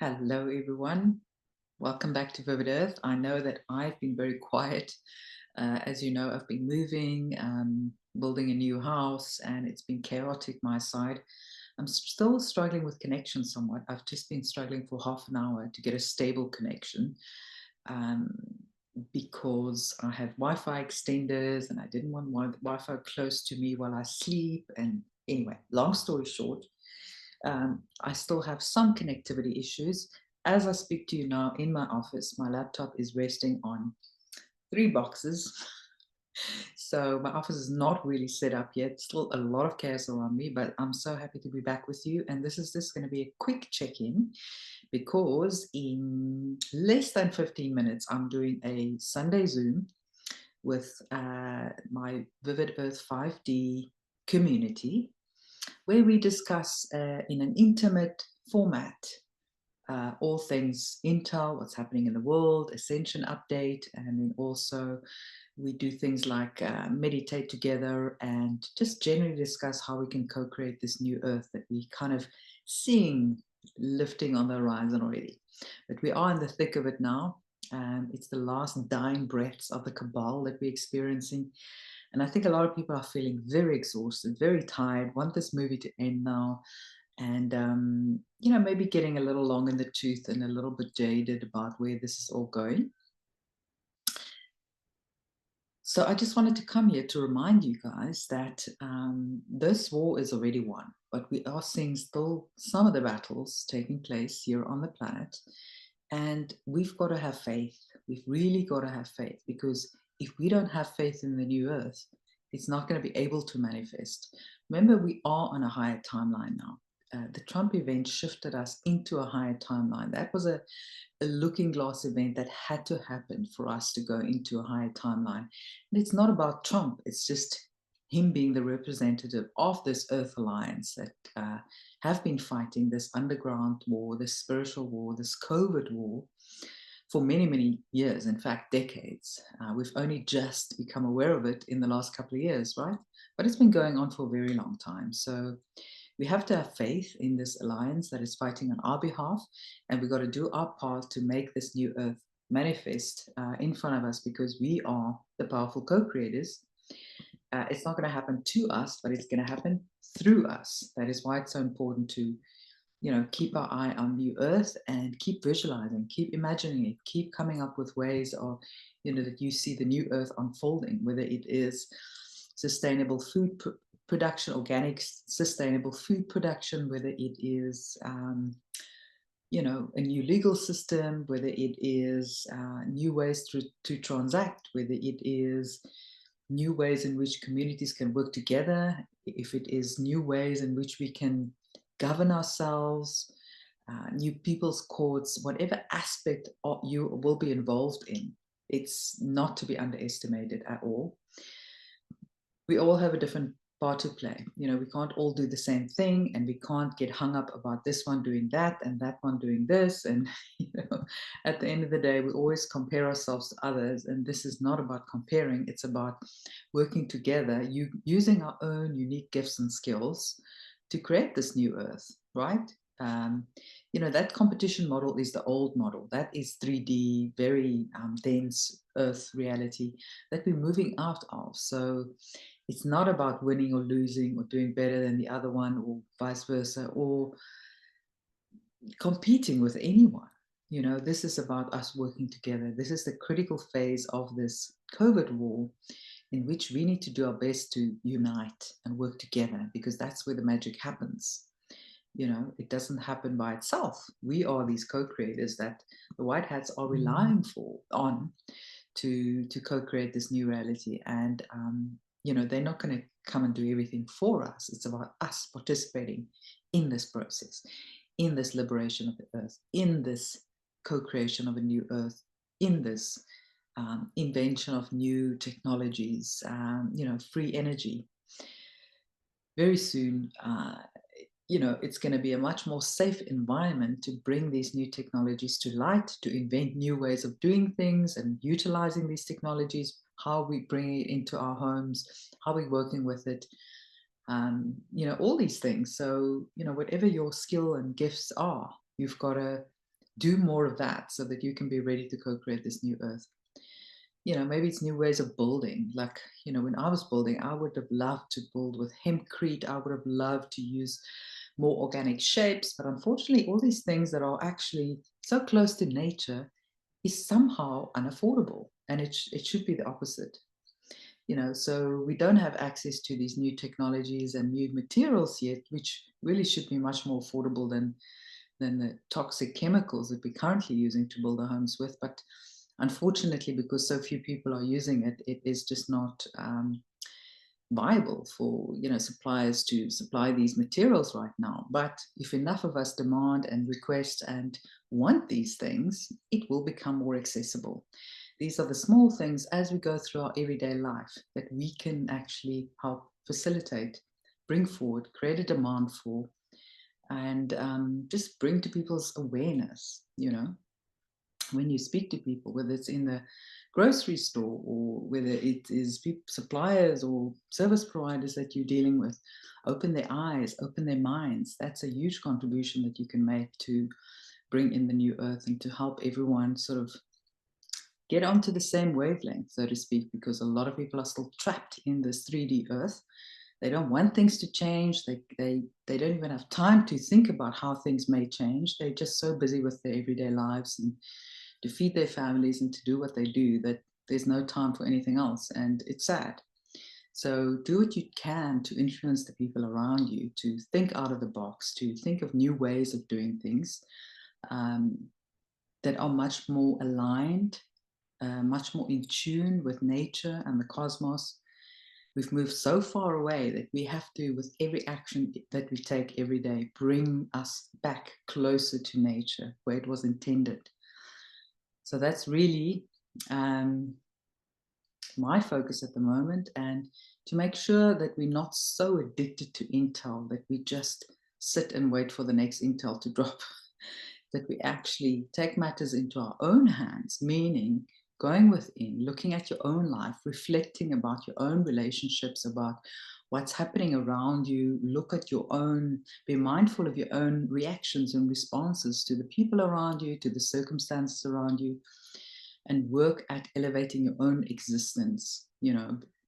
Hello, everyone. Welcome back to Vivid Earth. I know that I've been very quiet. As you know, I've been moving, building a new house, and it's been chaotic my side. I'm still struggling with connection somewhat. I've just been struggling for half an hour to get a stable connection um, because I have Wi-Fi extenders and I didn't want Wi-Fi close to me while I sleep. And anyway, long story short, I still have some connectivity issues. As I speak to you now in my office, my laptop is resting on 3 boxes. So my office is not really set up yet. Still a lot of chaos around me, but I'm so happy to be back with you. And this is just going to be a quick check-in because in less than 15 minutes, I'm doing a Sunday Zoom with my Vivid Earth 5D community where we discuss in an intimate format all things Intel, what's happening in the world, Ascension update, and then also we do things like meditate together and just generally discuss how we can co-create this new earth that we kind of seeing lifting on the horizon already. But we are in the thick of it now. It's the last dying breaths of the cabal that we're experiencing. And I think a lot of people are feeling very exhausted, very tired, want this movie to end now. And, maybe getting a little long in the tooth and a little bit jaded about where this is all going. So I just wanted to come here to remind you guys that this war is already won, but we are seeing still some of the battles taking place here on the planet. And we've got to have faith. We've really got to have faith, because if we don't have faith in the new earth, it's not going to be able to manifest. Remember, we are on a higher timeline now. The Trump event shifted us into a higher timeline. That was a looking glass event that had to happen for us to go into a higher timeline. And it's not about Trump, it's just him being the representative of this Earth Alliance that have been fighting this underground war, this spiritual war, this COVID war for many, many years, in fact, decades. We've only just become aware of it in the last couple of years, right? But it's been going on for a very long time. So we have to have faith in this alliance that is fighting on our behalf, and we've got to do our part to make this new earth manifest in front of us, because we are the powerful co-creators. It's not going to happen to us, but it's going to happen through us. That is why it's so important to, keep our eye on new earth and keep visualizing, keep imagining it, keep coming up with ways of, that you see the new earth unfolding, whether it is sustainable food production, organic, sustainable food production, whether it is, a new legal system, whether it is new ways to transact, whether it is new ways in which communities can work together, if it is new ways in which we can govern ourselves, new people's courts, whatever aspect you will be involved in, it's not to be underestimated at all. We all have a different part to play. We can't all do the same thing, and we can't get hung up about this one doing that and that one doing this. And at the end of the day, we always compare ourselves to others, and this is not about comparing. It's about working together, using our own unique gifts and skills to create this new earth, right? That competition model is the old model. That is 3D, very dense earth reality that we're moving out of. So it's not about winning or losing or doing better than the other one or vice versa, or competing with anyone. This is about us working together. This is the critical phase of this COVID war, in which we need to do our best to unite and work together, because that's where the magic happens. It doesn't happen by itself. We are these co-creators that the white hats are relying on to co-create this new reality. And they're not going to come and do everything for us. It's about us participating in this process, in this liberation of the earth, in this co-creation of a new earth, in this invention of new technologies, free energy. Very soon, it's going to be a much more safe environment to bring these new technologies to light, to invent new ways of doing things and utilizing these technologies, how we bring it into our homes, how we're working with it, all these things. So, whatever your skill and gifts are, you've got to do more of that so that you can be ready to co-create this new earth. Maybe it's new ways of building. Like, when I was building, I would have loved to build with hempcrete. I would have loved to use more organic shapes. But unfortunately, all these things that are actually so close to nature is somehow unaffordable. And it should be the opposite. So we don't have access to these new technologies and new materials yet, which really should be much more affordable than the toxic chemicals that we're currently using to build our homes with. But unfortunately, because so few people are using it, it is just not viable for suppliers to supply these materials right now. But if enough of us demand and request and want these things, it will become more accessible. These are the small things as we go through our everyday life that we can actually help facilitate, bring forward, create a demand for, and just bring to people's awareness. When you speak to people, whether it's in the grocery store or whether it is suppliers or service providers that you're dealing with, open their eyes, open their minds. That's a huge contribution that you can make to bring in the new earth and to help everyone sort of get onto the same wavelength, so to speak, because a lot of people are still trapped in this 3D earth. They don't want things to change. They don't even have time to think about how things may change. They're just so busy with their everyday lives and to feed their families and to do what they do that there's no time for anything else. And it's sad. So do what you can to influence the people around you, to think out of the box, to think of new ways of doing things that are much more aligned, much more in tune with nature and the cosmos. We've moved so far away that we have to, with every action that we take every day, bring us back closer to nature where it was intended. So that's really my focus at the moment, and to make sure that we're not so addicted to Intel that we just sit and wait for the next Intel to drop, that we actually take matters into our own hands, meaning going within, looking at your own life, reflecting about your own relationships, about what's happening around you, look at your own, be mindful of your own reactions and responses to the people around you, to the circumstances around you, and work at elevating your own existence,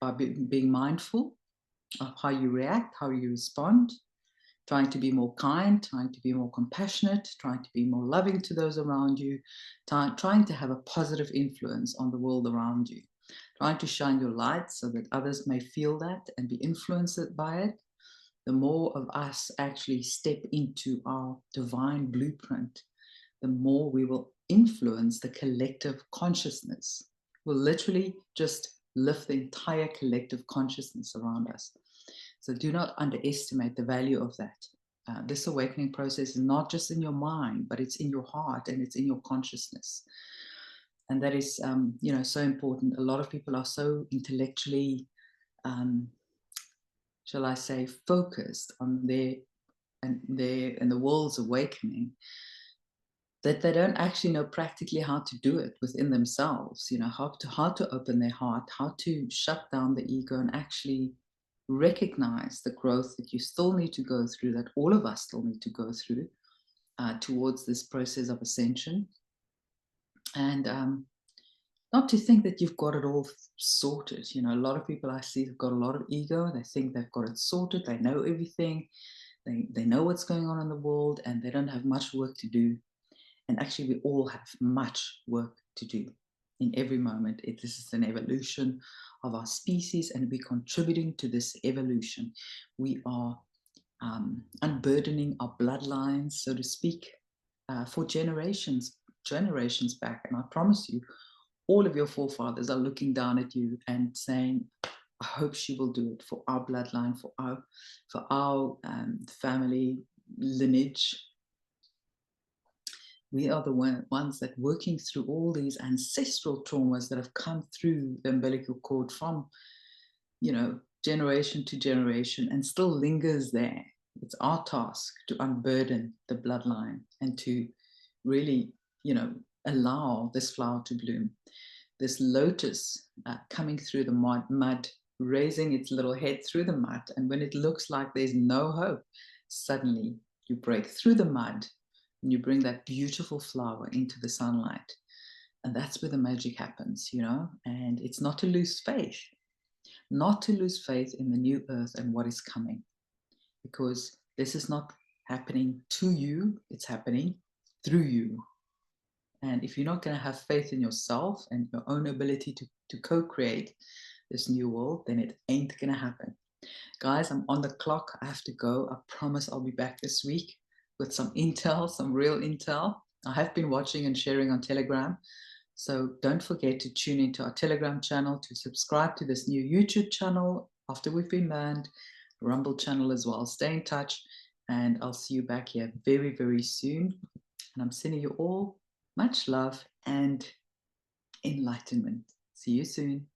by being mindful of how you react, how you respond, trying to be more kind, trying to be more compassionate, trying to be more loving to those around you, trying to have a positive influence on the world around you, trying to shine your light so that others may feel that and be influenced by it. The more of us actually step into our divine blueprint, the more we will influence the collective consciousness. We'll literally just lift the entire collective consciousness around us. So do not underestimate the value of that. This awakening process is not just in your mind, but it's in your heart and it's in your consciousness. And that is, so important. A lot of people are so intellectually, shall I say, focused on the world's awakening, that they don't actually know practically how to do it within themselves. How to open their heart, how to shut down the ego and actually recognize the growth that you still need to go through, that all of us still need to go through towards this process of ascension. And not to think that you've got it all sorted. A lot of people I see have got a lot of ego. They think they've got it sorted. They know everything. They know what's going on in the world, and they don't have much work to do. And actually, we all have much work to do in every moment. This is an evolution of our species, and we're contributing to this evolution. We are unburdening our bloodlines, so to speak, for generations back. And I promise you, all of your forefathers are looking down at you and saying, I hope she will do it for our bloodline, for our family lineage. We are the ones that working through all these ancestral traumas that have come through the umbilical cord from, generation to generation and still lingers there. It's our task to unburden the bloodline and to really, allow this flower to bloom. This lotus coming through the mud, raising its little head through the mud. And when it looks like there's no hope, suddenly you break through the mud. and you bring that beautiful flower into the sunlight. And that's where the magic happens, you know? And it's not to lose faith, not to lose faith in the new earth and what is coming, because this is not happening to you, it's happening through you. And if you're not going to have faith in yourself and your own ability to co-create this new world, then it ain't going to happen. Guys, I'm on the clock. I have to go. I promise I'll be back this week with some intel, some real intel. I have been watching and sharing on Telegram. So don't forget to tune into our Telegram channel, to subscribe to this new YouTube channel after we've been banned, Rumble channel as well. Stay in touch, and I'll see you back here very, very soon. And I'm sending you all much love and enlightenment. See you soon.